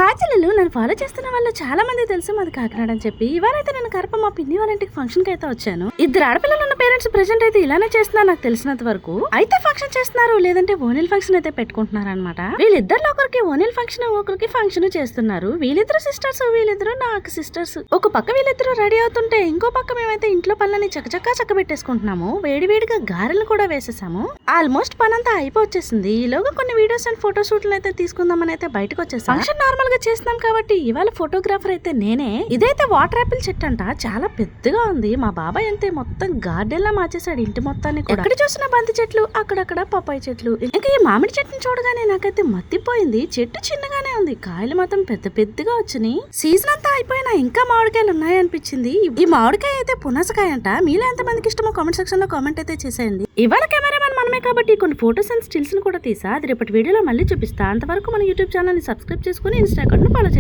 హాజలు నన్ను ఫాలో చేస్తున్న వాళ్ళు చాలా మంది తెలుసు మాది కాకినాడ అని చెప్పి. ఇవాళైతే నేను కరప మా పిన్ని వాళ్ళ ఇంటికి ఫంక్షన్ కి అయితే వచ్చాను. ఇద్దరు ఆడపిల్లలు ఉన్న పేరెంట్స్ ప్రెసెంట్ అయితే ఇలానే చేస్తున్నారు నాకు తెలిసినంత వరకు. అయితే ఫంక్షన్ చేస్తున్నారు లేదంటే ఓనిల్ ఫంక్షన్ అయితే పెట్టుకుంటున్నారు అనమాట. వీళ్ళిద్దరు ఒకరికి ఓనిల్ ఫంక్షన్ ఒకరికి ఫంక్షన్ చేస్తున్నారు. వీళ్ళిద్దరు సిస్టర్స్, వీళ్ళిద్దరు నాకు సిస్టర్స్. ఒక పక్క వీళ్ళిద్దరు రెడీ అవుతుంటే ఇంకో పక్క మేమైతే ఇంట్లో పనులని చక్క పెట్టేసుకుంటున్నాము. వేడివేడిగా గారెలు కూడా వేసేసాము. ఆల్మోస్ట్ పనంతా అయిపోవచ్చేసింది. ఈలోగా కొన్ని వీడియోస్ అండ్ ఫోటో షూట్లు అయితే తీసుకుందామని అయితే బయటకు వచ్చేసాం. ఫంక్షన్ నార్మల్ గా చేస్తున్నాం కాబట్టి ఇవాళ ఫోటోగ్రాఫర్ అయితే నేనే. ఇదైతే వాటర్ యాపిల్ చెట్టు అంట, చాలా పెద్దగా ఉంది. మా బాబాయ్ అంతే మొత్తం గార్డెన్ లా మార్చేసాడు ఇంటి మొత్తాన్ని. ఎక్కడ చూసిన బంతి చెట్లు, అక్కడక్కడ పప్పాయి చెట్లు. ఇంకా ఈ మామిడి చెట్టుని చూడగానే నాకైతే మత్తిపోయింది. చెట్టు చిన్నగానే ఉంది, కాయలు మాత్రం పెద్దగా వచ్చినాయి. సీజన్ అంతా అయిపోయినా ఇంకా మామిడికాయలు ఉన్నాయి అనిపించింది. ఈ మామిడికాయ అయితే పునసకాయ అంట. మీలో ఎంత మందికి ఇష్టమో కామెంట్ సెక్షన్ లో కామెంట్ అయితే చేసేయండి. ఇవాళ కెమెరామెన్ మనమే కాబట్టి కొన్ని ఫోటోస్ అండ్ స్టిల్స్ ని కూడా తీసా. అది రేపటి వీడియోలో మళ్ళీ చూపిస్తా. అంతవరకు మన యూట్యూబ్ ఛానల్ ని సబ్స్క్రైబ్ చేసుకుని ఇన్స్టా అకౌంట్ ని ఫాలో